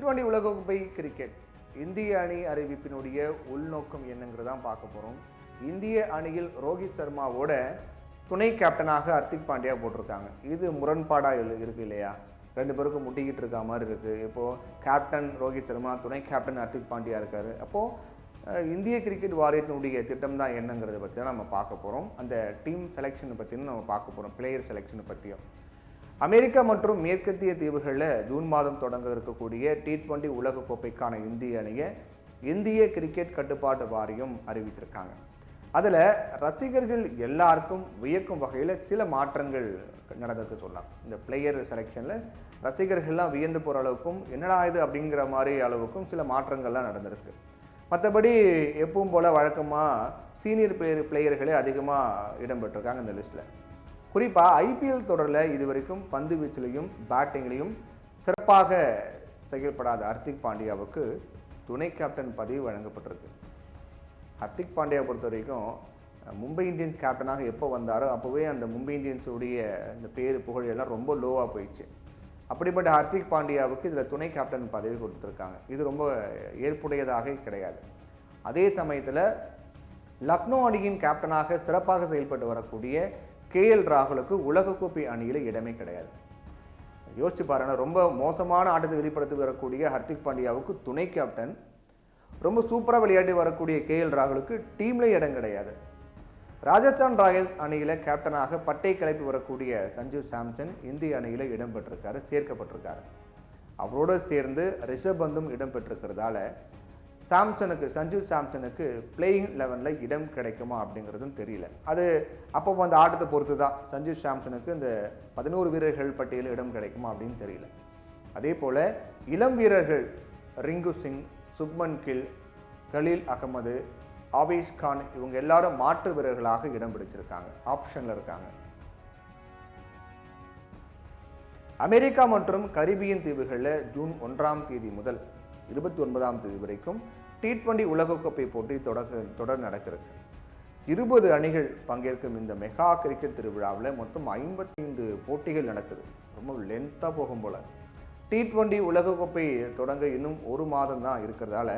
T20 உலகக்கோப்பை cricket இந்திய அணி அறிவிப்பினுடைய உள்நோக்கம் என்னங்கிறதான் பார்க்க போகிறோம். இந்திய அணியில் ரோஹித் சர்மாவோட துணை கேப்டனாக ஹர்திக் பாண்டியா போட்டிருக்காங்க. இது முரண்பாடாக இருக்கு இல்லையா? ரெண்டு பேருக்கும் முட்டிக்கிட்டு இருக்க மாதிரி இருக்குது. இப்போது கேப்டன் ரோஹித் சர்மா, துணை கேப்டன் ஹர்திக் பாண்டியா இருக்கார். அப்போது இந்திய கிரிக்கெட் வாரியத்தினுடைய திட்டம் தான் என்னங்கிறத பற்றி தான் நம்ம பார்க்க போகிறோம். அந்த டீம் செலெக்ஷனை பற்றியும் நம்ம பார்க்க போகிறோம், பிளேயர் செலெக்ஷனை பற்றியும். அமெரிக்கா மற்றும் மேற்கத்திய தீவுகளில் ஜூன் மாதம் தொடங்க இருக்கக்கூடிய T20 உலகக்கோப்பைக்கான இந்திய அணியை இந்திய கிரிக்கெட் கட்டுப்பாட்டு வாரியம் அறிவிச்சிருக்காங்க. அதில் ரசிகர்கள் எல்லாருக்கும் வியக்கும் வகையில் சில மாற்றங்கள் நடந்திருக்கு சொல்லலாம். இந்த பிளேயர் செலெக்ஷனில் ரசிகர்கள்லாம் வியந்து போகிற அளவுக்கும் என்னடா இது அப்படிங்கிற மாதிரி அளவுக்கும் சில மாற்றங்கள்லாம் நடந்திருக்கு. மற்றபடி எப்பவும் போல் வழக்கமாக சீனியர் பிளேயர்களே அதிகமாக இடம்பெற்றிருக்காங்க இந்த லிஸ்ட்டில். குறிப்பாக IPL தொடரில் இதுவரைக்கும் பந்து வீச்சிலையும் பேட்டிங்லையும் சிறப்பாக செயல்படாத ஹர்திக் பாண்டியாவுக்கு துணை கேப்டன் பதவி வழங்கப்பட்டிருக்கு. ஹர்திக் பாண்டியா பொறுத்த வரைக்கும் மும்பை இந்தியன்ஸ் கேப்டனாக எப்போ வந்தாரோ அப்போவே அந்த மும்பை இந்தியன்ஸுடைய இந்த பேர் புகழ் எல்லாம் ரொம்ப லோவாக போயிடுச்சு. அப்படிப்பட்ட ஹர்திக் பாண்டியாவுக்கு இதில் துணை கேப்டன் பதவி கொடுத்துருக்காங்க. இது ரொம்ப ஏற்புடையதாக கிடையாது. அதே சமயத்தில் லக்னோ அணியின் கேப்டனாக சிறப்பாக செயல்பட்டு வரக்கூடிய KL ராகுலுக்கு உலகக்கோப்பை அணியில் இடமே கிடையாது. யோசிச்சு பாருங்க, ரொம்ப மோசமான ஆட்டத்தை வெளிப்படுத்தி வரக்கூடிய ஹர்திக் பாண்டியாவுக்கு துணை கேப்டன், ரொம்ப சூப்பராக விளையாடி வரக்கூடிய KL ராகுலுக்கு டீமில் இடம் கிடையாது. ராஜஸ்தான் ராயல்ஸ் அணியில் கேப்டனாக பட்டை கிளப்பி வரக்கூடிய சஞ்சு சாம்சன் இந்திய அணியில் இடம்பெற்றிருக்காரு, சேர்க்கப்பட்டிருக்காரு. அவரோடு சேர்ந்து ரிஷப் பந்தும் இடம்பெற்றிருக்கிறதால சஞ்சு சாம்சனுக்கு பிளேயிங் 11 இடம் கிடைக்குமா அப்படிங்கிறதும் தெரியல. அது அப்போ அந்த ஆட்டத்தை பொறுத்து தான் சஞ்சு சாம்சனுக்கு இந்த 11 வீரர்கள் பட்டியலில் இடம் கிடைக்குமா அப்படின்னு தெரியல. அதே போல் இளம் வீரர்கள் ரிங்கு சிங், சுப்மன் கில், கலீல் அகமது, ஆவேஷ் கான் இவங்க எல்லாரும் மாற்று வீரர்களாக இடம் பிடிச்சிருக்காங்க, ஆப்ஷனில் இருக்காங்க. அமெரிக்கா மற்றும் கரிபியன் தீவுகளில் ஜூன் 1 முதல் 29 வரைக்கும் T20 உலகக்கோப்பை போட்டி தொடர் நடக்கிறது. 20 அணிகள் பங்கேற்கும் இந்த மெகா கிரிக்கெட் திருவிழாவில் மொத்தம் 55 போட்டிகள் நடக்குது. ரொம்ப லென்த்தாக போகும் போல். T20 உலகக்கோப்பை தொடங்க இன்னும் ஒரு மாதம் தான் இருக்கிறதால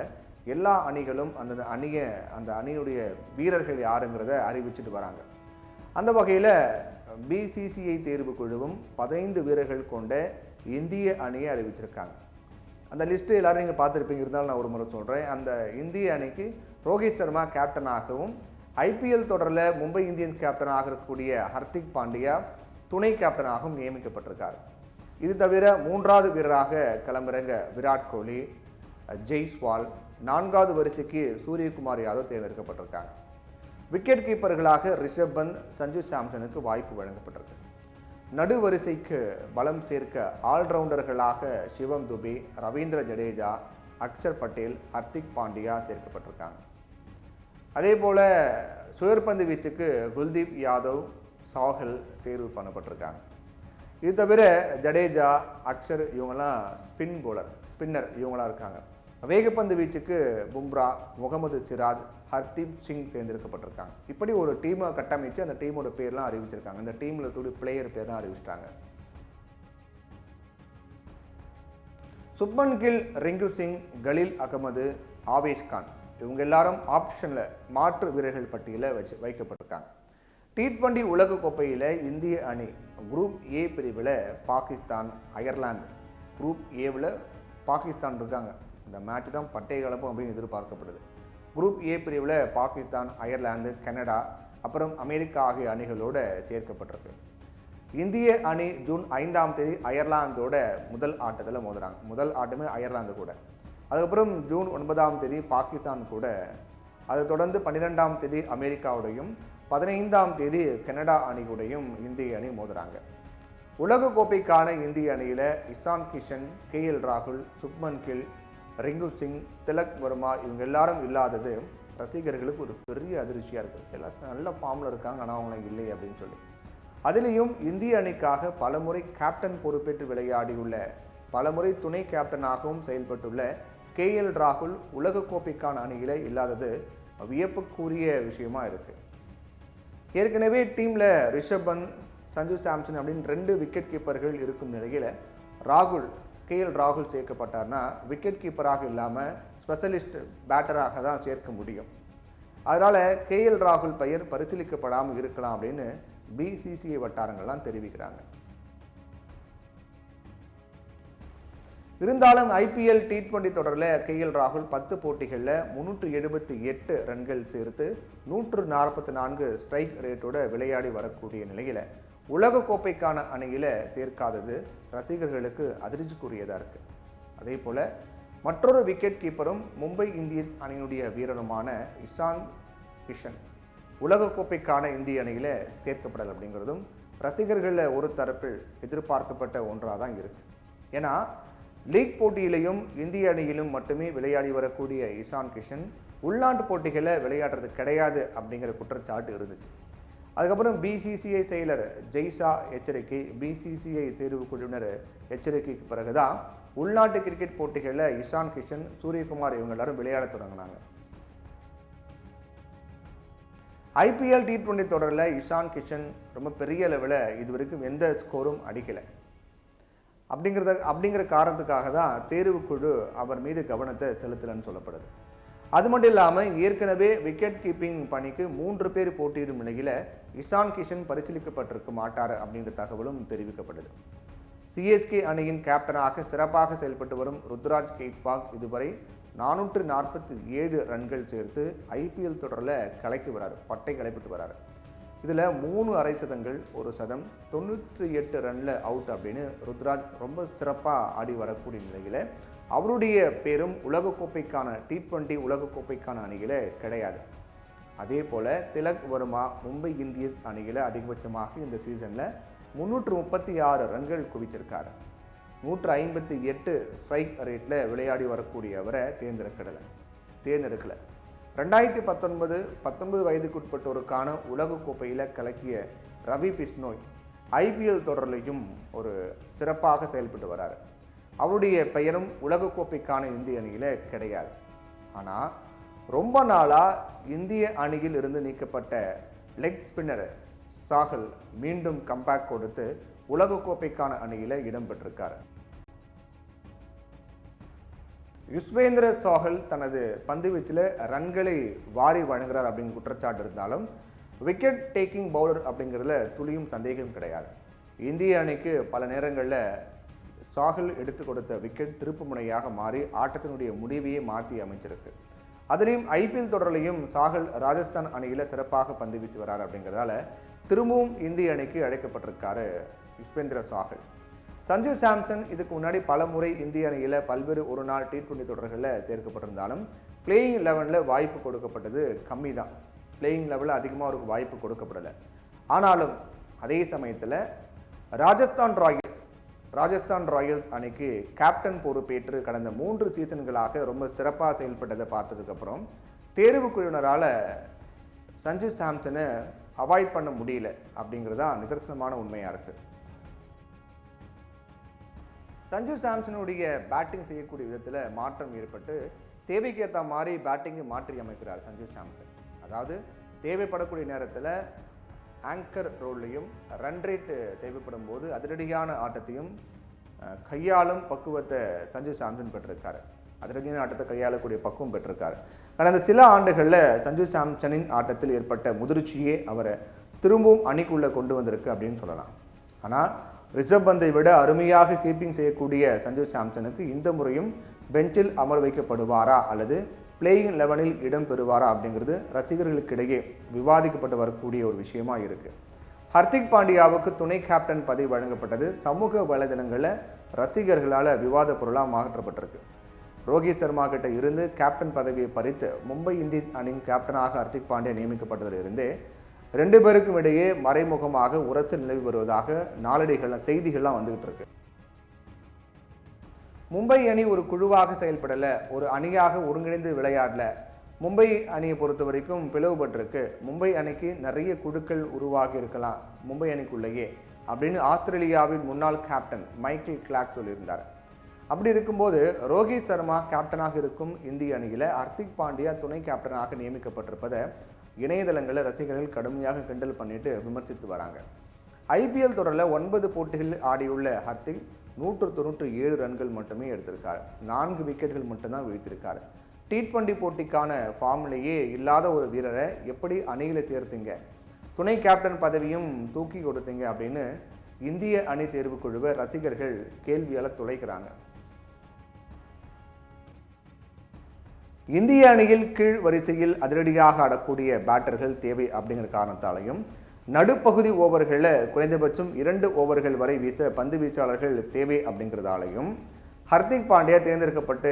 எல்லா அணிகளும் அந்த அணியுடைய வீரர்கள் யாருங்கிறத அறிவிச்சுட்டு வராங்க. அந்த வகையில் BCCI தேர்வு குழுவும் 15 வீரர்கள் கொண்ட இந்திய அணியை அறிவிச்சிருக்காங்க. அந்த லிஸ்ட்டு எல்லோரும் நீங்கள் பார்த்துருப்பீங்க, இருந்தாலும் நான் ஒரு முறை சொல்கிறேன். அந்த இந்திய அணிக்கு ரோஹித் சர்மா கேப்டனாகவும், IPL தொடரில் மும்பை இந்தியன்ஸ் கேப்டனாக இருக்கக்கூடிய ஹர்திக் பாண்டியா துணை கேப்டனாகவும் நியமிக்கப்பட்டிருக்கார். இது தவிர 3வது வீரராக களமிறங்க விராட் கோலி, ஜெய்ஸ்வால், 4வது வரிசைக்கு சூரியகுமார் யாதவ் தேர்ந்தெடுக்கப்பட்டிருக்காங்க. விக்கெட் கீப்பர்களாக ரிஷப் பந்த், சஞ்சு சாம்சனுக்கு வாய்ப்பு வழங்கப்பட்டிருக்கு. நடுவரிசைக்கு பலம் சேர்க்க ஆல்ரவுண்டர்களாக சிவம் துபே, ரவீந்திர ஜடேஜா, அக்ஷர் பட்டேல், ஹர்திக் பாண்டியா சேர்க்கப்பட்டிருக்காங்க. அதே போல் சுழற்பந்து வீச்சுக்கு குல்தீப் யாதவ், சாஹல் தேர்வு பண்ணப்பட்டிருக்காங்க. இது தவிர ஜடேஜா, அக்ஷர் இவங்கெல்லாம் ஸ்பின்னர் இவங்களாம் இருக்காங்க. வேகப்பந்து வீச்சுக்கு பும்ரா, முகமது சிராஜ், ஹர்தீப் சிங் தேர்ந்தெடுக்கப்பட்டிருக்காங்க. இப்படி ஒரு டீமை கட்டமைச்சு அந்த டீமோட பேர்லாம் அறிவிச்சிருக்காங்க. இந்த டீமில் இருக்கக்கூடிய பிளேயர் பேர்லாம் அறிவிச்சிட்டாங்க. சுப்மன் கில், ரிங்கு சிங், கலீல் அகமது, ஆவேஷ் கான் இவங்க எல்லாரும் ஆப்ஷனில் மாற்று வீரர்கள் பட்டியலில் வைக்கப்பட்டிருக்காங்க. T20 உலகக்கோப்பையில் இந்திய அணி குரூப் A பிரிவில் பாகிஸ்தான், அயர்லாந்து, குரூப் Aவில் பாகிஸ்தான் இருக்காங்க. இந்த மேட்ச் தான் பட்டை கலப்பும் அப்படின்னு எதிர்பார்க்கப்படுது. குரூப் A பிரிவில் பாகிஸ்தான், அயர்லாந்து, கனடா, அப்புறம் அமெரிக்கா ஆகிய அணிகளோடு சேர்க்கப்பட்டிருக்கு. இந்திய அணி ஜூன் 5 அயர்லாந்தோட முதல் ஆட்டத்தில் மோதுறாங்க. முதல் ஆட்டமே அயர்லாந்து கூட. அதுக்கப்புறம் ஜூன் 9 பாகிஸ்தான் கூட. அதை தொடர்ந்து 12 அமெரிக்காவோடையும் 15 கனடா அணி கூடையும் இந்திய அணி மோதுறாங்க. உலகக்கோப்பைக்கான இந்திய அணியில் இஷான் கிஷன், KL ராகுல், சுப்மன் கில், ரிங்கு சிங், திலக் வர்மா இவங்க எல்லாரும் இல்லாதது ரசிகர்களுக்கு ஒரு பெரிய அதிர்ச்சியாக இருக்குது. எல்லாம் நல்ல ஃபார்மில் இருக்காங்க, ஆனால் அவங்க இல்லை அப்படின்னு சொல்லி. அதுலேயும் இந்திய அணிக்காக பலமுறை கேப்டன் பொறுப்பேற்று விளையாடியுள்ள, பலமுறை துணை கேப்டனாகவும் செயல்பட்டுள்ள KL ராகுல் உலகக்கோப்பைக்கான அணியில் இல்லாதது வியப்புக்குரிய விஷயமா இருக்குது. ஏற்கனவே டீமில் ரிஷப் பந்த், சஞ்சு சாம்சன் அப்படின்னு 2 விக்கெட் கீப்பர்கள் இருக்கும் நிலையில் ராகுல் KL ராகுல் சேர்க்கப்பட்டார்னா விக்கெட் கீப்பராக இல்லாமல் ஸ்பெஷலிஸ்ட் பேட்டராக தான் சேர்க்க முடியும். அதனால் KL ராகுல் பெயர் பரிசீலிக்கப்படாமல் இருக்கலாம் அப்படின்னு BCCI வட்டாரங்கள்லாம் தெரிவிக்கிறாங்க. இருந்தாலும் IPL T20 தொடரில் KL ராகுல் 10 போட்டிகளில் 378 ரன்கள் சேர்த்து 144 ஸ்ட்ரைக் ரேட்டோட விளையாடி வரக்கூடிய நிலையில் உலகக்கோப்பைக்கான அணியில் சேர்க்காதது ரசிகர்களுக்கு அதிர்ச்சிக்குரியதாக இருக்குது. அதே போல் மற்றொரு விக்கெட் கீப்பரும் மும்பை இந்தியன்ஸ் அணியினுடைய வீரருமான இஷான் கிஷன் உலகக்கோப்பைக்கான இந்திய அணியில் சேர்க்கப்படல் அப்படிங்கிறதும் ரசிகர்களில் ஒரு தரப்பில் எதிர்பார்க்கப்பட்ட ஒன்றாக தான் இருக்குது. ஏன்னா லீக் போட்டியிலையும் இந்திய அணியிலும் மட்டுமே விளையாடி வரக்கூடிய இஷான் கிஷன் உள்நாட்டு போட்டிகளில் விளையாடுறது கிடையாது அப்படிங்கிற குற்றச்சாட்டு இருந்துச்சு. அதுக்கப்புறம் BCCI செயலர் ஜெய்ஷா எச்சரிக்கை, BCCI தேர்வு குழுவினர் எச்சரிக்கைக்கு பிறகுதான் உள்நாட்டு கிரிக்கெட் போட்டிகளில் இஷான் கிஷன், சூரியகுமார் இவங்க எல்லாரும் விளையாட தொடங்கினாங்க. IPL T20 தொடரில் இஷான் கிஷன் ரொம்ப பெரிய லெவலில் இதுவரைக்கும் எந்த ஸ்கோரும் அடிக்கலை. அப்படிங்கிற காரணத்துக்காக தான் தேர்வுக்குழு அவர் மீது கவனத்தை செலுத்தலன்னு சொல்லப்படுது. அது மட்டும் இல்லாமல் ஏற்கனவே விக்கெட் கீப்பிங் பணிக்கு 3 பேர் போட்டியிடும் நிலையில் இஷான் கிஷன் பரிசீலிக்கப்பட்டிருக்க மாட்டார் அப்படிங்கிற தகவலும் தெரிவிக்கப்படுது. CSK அணியின் கேப்டனாக சிறப்பாக செயல்பட்டு வரும் ருத்ராஜ் கெய்க்வாட் இதுவரை 447 ரன்கள் சேர்த்து IPL தொடரில் கலக்கி வராரு, பட்டை கிளப்பிட்டு வராரு. இதில் 3 அரை சதங்கள், 1 சதம், 98 ரனில் அவுட் அப்படின்னு ருத்ராஜ் ரொம்ப சிறப்பாக ஆடி வரக்கூடிய நிலையில் அவருடைய பேரும் உலகக்கோப்பைக்கான T20 உலகக்கோப்பைக்கான அணியில் கிடையாது. அதே போல் திலக் வர்மா மும்பை இந்தியன்ஸ் அணியில் அதிகபட்சமாக இந்த சீசனில் 336 ரன்கள் குவிச்சிருக்காரு. 158 ஸ்ட்ரைக் ரேட்டில் விளையாடி வரக்கூடிய அவரை தேர்ந்தெடுக்கலை. 2019 வயதுக்குட்பட்டோருக்கான உலகக்கோப்பையில் கலக்கிய ரவி பிஷ்னோய் IPL தொடரிலையும் ஒரு சிறப்பாக செயல்பட்டு வராரு. அவருடைய பெயரும் உலகக்கோப்பைக்கான இந்திய அணியில் கிடையாது. ஆனால் ரொம்ப நாளாக இந்திய அணியில் இருந்து நீக்கப்பட்ட லெக் ஸ்பின்னர் சாஹல் மீண்டும் கம்பேக் கொடுத்து உலகக்கோப்பைக்கான அணியில் இடம்பெற்றிருக்கார். யுஸ்வேந்திர சாஹல் தனது பந்துவீச்சில் ரன்களை வாரி வழங்குகிறார் அப்படிங்கிற குற்றச்சாட்டு இருந்தாலும் விக்கெட் டேக்கிங் பவுலர் அப்படிங்கிறதுல துளியும் சந்தேகம் கிடையாது. இந்திய அணிக்கு பல நேரங்களில் சாஹல் எடுத்து கொடுத்த விக்கெட் திருப்பு முனையாக மாறி ஆட்டத்தினுடைய முடிவையே மாற்றி அமைச்சிருக்கு. அதுலேயும் IPL தொடரிலையும் சாஹல் ராஜஸ்தான் அணியில் சிறப்பாக பந்து வீச்சு வரார் அப்படிங்கிறதால திரும்பவும் இந்திய அணிக்கு அழைக்கப்பட்டிருக்காரு யுஸ்வேந்திர சாஹல். சஞ்சு சாம்சன் இதுக்கு முன்னாடி பல முறை இந்திய அணியில் பல்வேறு ஒரு நாள் T20 தொடர்களில் சேர்க்கப்பட்டிருந்தாலும் பிளேயிங் 11 வாய்ப்பு கொடுக்கப்பட்டது கம்மி தான். பிளேயிங் லெவலில் அதிகமாக அவருக்கு வாய்ப்பு கொடுக்கப்படலை. ஆனாலும் அதே சமயத்தில் ராஜஸ்தான் ராயல்ஸ் அணிக்கு கேப்டன் பொறுப்பேற்று கடந்த 3 சீசன்களாக ரொம்ப சிறப்பாக செயல்பட்டதை பார்த்ததுக்கப்புறம் தேர்வு குழுவினரால் சஞ்சு சாம்சனை அவாய்ட் பண்ண முடியல அப்படிங்கிறது தான் நிதர்சனமான உண்மையாக இருக்குது. சஞ்சு சாம்சனுடைய பேட்டிங் செய்யக்கூடிய விதத்தில் மாற்றம் ஏற்பட்டு தேவைக்கேற்ற மாதிரி பேட்டிங்கை மாற்றி அமைக்கிறார் சஞ்சு சாம்சன். அதாவது தேவைப்படக்கூடிய நேரத்தில் ஆங்கர் ரோல்லையும் ரன் ரேட்டு தேவைப்படும் போது அதிரடியான ஆட்டத்தையும் கையாளும் பக்குவத்தை சஞ்சு சாம்சன் பெற்றிருக்காரு. அதிரடியான ஆட்டத்தை கையாளக்கூடிய பக்குவம் பெற்றிருக்காரு. கடந்த சில ஆண்டுகளில் சஞ்சு சாம்சனின் ஆட்டத்தில் ஏற்பட்ட முதிர்ச்சியே அவரை திரும்பவும் அணிக்குள்ளே கொண்டு வந்திருக்கு அப்படின்னு சொல்லலாம். ஆனால் ரிஷப் பந்தை விட அருமையாக கீப்பிங் செய்யக்கூடிய சஞ்சு சாம்சனுக்கு இந்த முறையும் பெஞ்சில் அமர வைக்கப்படுவாரா அல்லது பிளேயிங் 11 இடம் பெறுவாரா அப்படிங்கிறது ரசிகர்களுக்கிடையே விவாதிக்கப்பட்டு வரக்கூடிய ஒரு விஷயமா இருக்குது. ஹர்திக் பாண்டியாவுக்கு துணை கேப்டன் பதவி வழங்கப்பட்டது சமூக வலைதளங்களில் ரசிகர்களால் விவாத பொருளாக மாற்றப்பட்டிருக்கு. ரோஹித் சர்மா கிட்ட இருந்து கேப்டன் பதவியை பறித்து மும்பை இந்தியன்ஸ் அணியின் கேப்டனாக ஹர்திக் பாண்டியா நியமிக்கப்பட்டதிலிருந்தே 2 பேருக்கும் இடையே மறைமுகமாக உரசல் நிலவி வருவதாக செய்திகள்லாம் வந்துகிட்டு இருக்கு. மும்பை அணி ஒரு குழுவாக செயல்படலை, ஒரு அணியாக ஒருங்கிணைந்து விளையாடல. மும்பை அணியை பொறுத்த வரைக்கும் பிளவுபட்டிருக்கு. மும்பை அணிக்கு நிறைய குழுக்கள் உருவாகி இருக்கலாம் மும்பை அணிக்குள்ளேயே அப்படின்னு ஆஸ்திரேலியாவின் முன்னாள் கேப்டன் மைக்கேல் கிளார்க் சொல்லியிருந்தார். அப்படி இருக்கும்போது ரோஹித் சர்மா கேப்டனாக இருக்கும் இந்திய அணியில் ஹர்திக் பாண்டியா துணை கேப்டனாக நியமிக்கப்பட்டிருப்பதை இணையதளங்களில் ரசிகர்கள் கடுமையாக கிண்டல் பண்ணிட்டு விமர்சித்து வராங்க. IPL தொடரில் 9 போட்டிகளில் ஆடியுள்ள ஹர்திக் 197 ரன்கள் மட்டுமே எடுத்திருக்காரு. 4 விக்கெட்டுகள் மட்டும்தான் வீழ்த்திருக்காரு. T20 போட்டிக்கான ஃபார்மிலேயே இல்லாத ஒரு வீரரை எப்படி அணியில் சேர்த்தீங்க, துணை கேப்டன் பதவியும் தூக்கி கொடுத்தீங்க அப்படின்னு இந்திய அணி தேர்வுக்குழுவை ரசிகர்கள் கேள்வியால் துளைக்கிறாங்க. இந்திய அணியில் கீழ் வரிசையில் அதிரடியாக ஆடக்கூடிய பேட்டர்கள் தேவை அப்படிங்கிற காரணத்தாலையும், நடுப்பகுதி ஓவர்களில் குறைந்தபட்சம் 2 ஓவர்கள் வரை வீச பந்து வீச்சாளர்கள் தேவை அப்படிங்கிறதாலையும் ஹர்திக் பாண்டியா தேர்ந்தெடுக்கப்பட்டு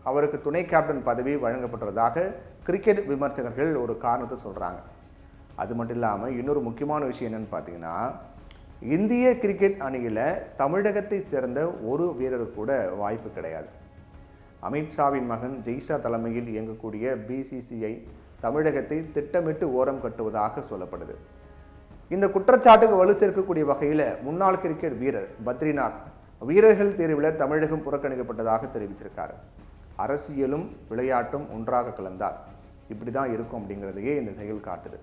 அவருக்கு துணை கேப்டன் பதவி வழங்கப்பட்டதாக கிரிக்கெட் விமர்சகர்கள் ஒரு காரணத்தை சொல்கிறாங்க. அது மட்டும் இல்லாமல் இன்னொரு முக்கியமான விஷயம் என்னென்னு பார்த்தீங்கன்னா, இந்திய கிரிக்கெட் அணியில் தமிழகத்தை சேர்ந்த ஒரு வீரருக்கு கூட வாய்ப்பு கிடையாது. அமித்ஷாவின் மகன் ஜெய்ஷா தலைமையில் இயங்கக்கூடிய BCCI தமிழகத்தை திட்டமிட்டு ஓரம் கட்டுவதாக சொல்லப்படுது. இந்த குற்றச்சாட்டுக்கு வலு சேர்க்கக்கூடிய வகையில் முன்னாள் கிரிக்கெட் வீரர் பத்ரிநாத் வீரர்கள் தேர்வில் தமிழகம் புறக்கணிக்கப்பட்டதாக தெரிவிச்சிருக்காரு. அரசியலும் விளையாட்டும் ஒன்றாக கலந்தால் இப்படி தான் இருக்கும் அப்படிங்கிறதையே இந்த செயல் காட்டுது.